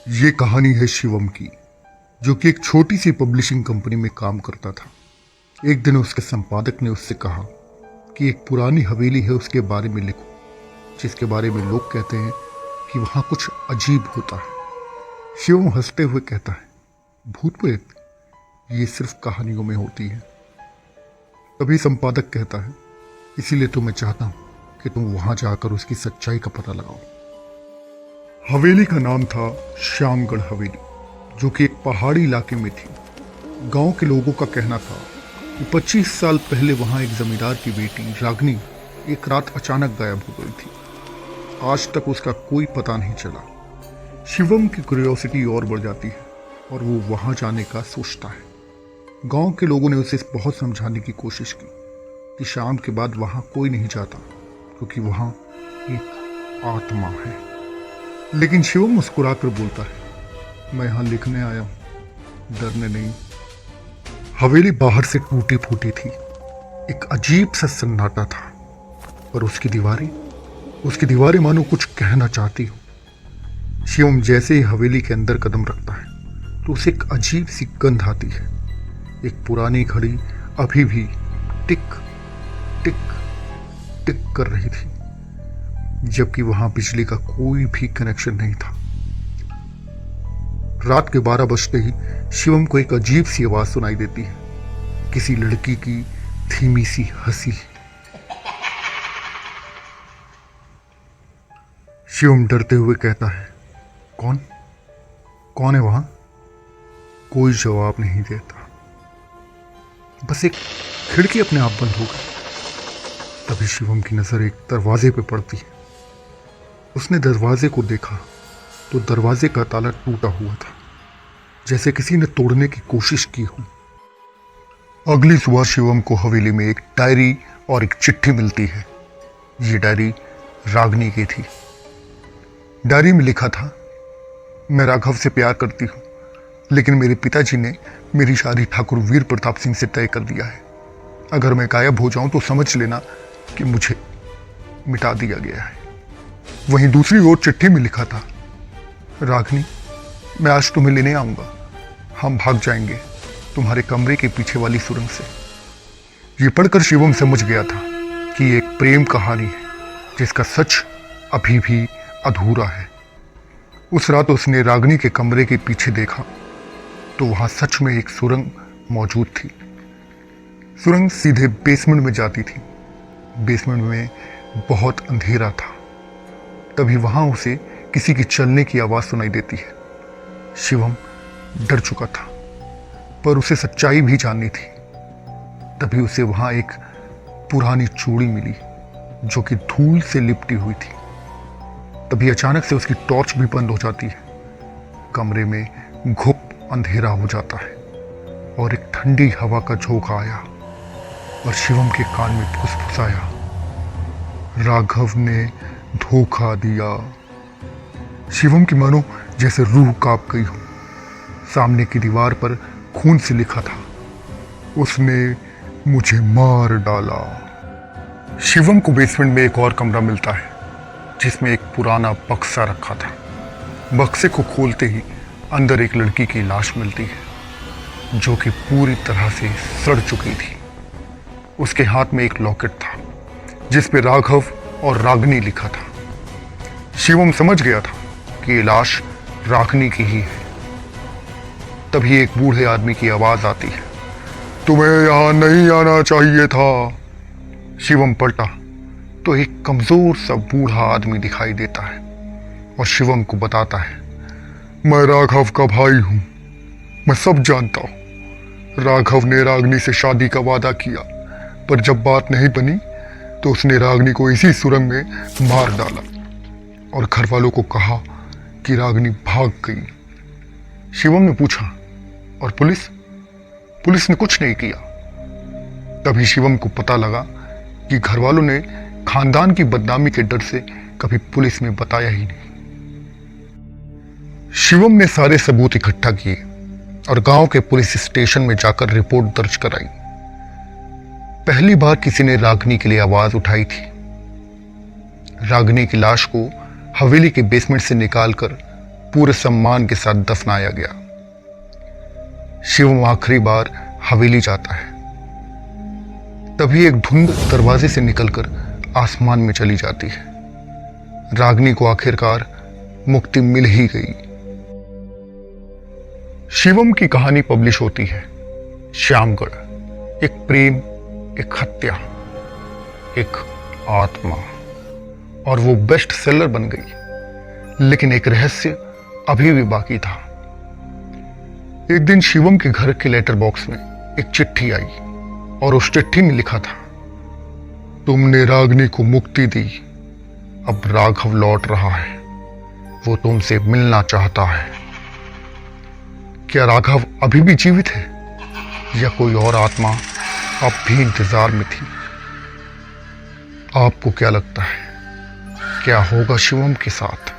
ये कहानी है शिवम की, जो कि एक छोटी सी पब्लिशिंग कंपनी में काम करता था। एक दिन उसके संपादक ने उससे कहा कि एक पुरानी हवेली है, उसके बारे में लिखो, जिसके बारे में लोग कहते हैं कि वहाँ कुछ अजीब होता है। शिवम हंसते हुए कहता है, भूत प्रेत ये सिर्फ कहानियों में होती है। तभी संपादक कहता है, इसीलिए तो मैं चाहता हूँ कि तुम वहाँ जाकर उसकी सच्चाई का पता लगाओ। हवेली का नाम था श्यामगढ़ हवेली, जो कि एक पहाड़ी इलाके में थी। गांव के लोगों का कहना था कि 25 साल पहले वहां एक जमींदार की बेटी रागनी एक रात अचानक गायब हो गई थी। आज तक उसका कोई पता नहीं चला। शिवम की क्यूरियोसिटी और बढ़ जाती है और वो वहां जाने का सोचता है। गांव के लोगों ने उसे बहुत समझाने की कोशिश की कि शाम के बाद वहां कोई नहीं जाता, क्योंकि वहां एक आत्मा है। लेकिन शिवम मुस्कुराकर बोलता है, मैं यहां लिखने आया हूं, डरने नहीं। हवेली बाहर से टूटी फूटी थी। एक अजीब सा सन्नाटा था, पर उसकी दीवारें मानो कुछ कहना चाहती हो। शिवम जैसे ही हवेली के अंदर कदम रखता है तो उसे एक अजीब सी गंध आती है। एक पुरानी घड़ी अभी भी टिक टिक टिक कर रही थी, जबकि वहां बिजली का कोई भी कनेक्शन नहीं था। रात के 12 बजते ही शिवम को एक अजीब सी आवाज सुनाई देती है, किसी लड़की की धीमी सी हंसी। शिवम डरते हुए कहता है, कौन है वहां? कोई जवाब नहीं देता। बस एक खिड़की अपने आप बंद हो गई। तभी शिवम की नजर एक दरवाजे पे पड़ती है। उसने दरवाजे को देखा तो दरवाजे का ताला टूटा हुआ था, जैसे किसी ने तोड़ने की कोशिश की हो। अगली सुबह शिवम को हवेली में एक डायरी और एक चिट्ठी मिलती है। ये डायरी रागनी की थी। डायरी में लिखा था, मैं राघव से प्यार करती हूँ, लेकिन मेरे पिताजी ने मेरी शादी ठाकुर वीर प्रताप सिंह से तय कर दिया है। अगर मैं गायब हो जाऊं तो समझ लेना कि मुझे मिटा दिया गया है। वहीं दूसरी ओर चिट्ठी में लिखा था, रागनी, मैं आज तुम्हें लेने आऊंगा। हम भाग जाएंगे तुम्हारे कमरे के पीछे वाली सुरंग से। ये पढ़कर शिवम समझ गया था कि एक प्रेम कहानी है जिसका सच अभी भी अधूरा है। उस रात उसने रागनी के कमरे के पीछे देखा तो वहां सच में एक सुरंग मौजूद थी। सुरंग सीधे बेसमेंट में जाती थी। बेसमेंट में बहुत अंधेरा था। तभी वहां उसे किसी की चलने की आवाज सुनाई देती है। शिवम डर चुका था, पर उसे सच्चाई भी जाननी थी। तभी उसे वहां एक पुरानी चूड़ी मिली, जो कि धूल से लिपटी हुई थी। तभी अचानक से उसकी टॉर्च भी बंद हो जाती है। कमरे में घुप अंधेरा हो जाता है और एक ठंडी हवा का झोंका आया और शिवम के कान में फुसफुसाया, राघव ने धोखा दिया। शिवम की मानो जैसे रूह कांप गई हो। सामने की दीवार पर खून से लिखा था, उसने मुझे मार डाला। शिवम को बेसमेंट में एक और कमरा मिलता है, जिसमें एक पुराना बक्सा रखा था। बक्से को खोलते ही अंदर एक लड़की की लाश मिलती है, जो कि पूरी तरह से सड़ चुकी थी। उसके हाथ में एक लॉकेट था, जिस पे राघव और रागनी लिखा था। शिवम समझ गया था कि ये लाश रागनी की ही है। तभी एक बूढ़े आदमी की आवाज आती है, तुम्हें यहां नहीं आना चाहिए था। शिवम पलटा तो एक कमजोर सा बूढ़ा आदमी दिखाई देता है और शिवम को बताता है, मैं राघव का भाई हूं, मैं सब जानता हूं। राघव ने रागनी से शादी का वादा किया, पर जब बात नहीं बनी तो उसने रागनी को इसी सुरंग में मार डाला और घर वालों को कहा कि रागनी भाग गई। शिवम ने पूछा, और पुलिस ने कुछ नहीं किया। तभी शिवम को पता लगा कि घर वालों ने खानदान की बदनामी के डर से कभी पुलिस में बताया ही नहीं। शिवम ने सारे सबूत इकट्ठा किए और गांव के पुलिस स्टेशन में जाकर रिपोर्ट दर्ज कराई। पहली बार किसी ने रागनी के लिए आवाज उठाई थी। रागनी की लाश को हवेली के बेसमेंट से निकालकर पूरे सम्मान के साथ दफनाया गया। शिवम आखिरी बार हवेली जाता है, तभी एक धुंध दरवाजे से निकलकर आसमान में चली जाती है। रागिनी को आखिरकार मुक्ति मिल ही गई। शिवम की कहानी पब्लिश होती है। श्यामगढ़, एक प्रेम, एक हत्या, एक आत्मा, और वो बेस्ट सेलर बन गई। लेकिन एक रहस्य अभी भी बाकी था। एक दिन शिवम के घर के लेटर बॉक्स में एक चिट्ठी आई और उस चिट्ठी में लिखा था, तुमने रागिनी को मुक्ति दी, अब राघव लौट रहा है, वो तुमसे मिलना चाहता है। क्या राघव अभी भी जीवित है या कोई और आत्मा अब भी इंतजार में थी? आपको क्या लगता है, क्या होगा शिवम के साथ?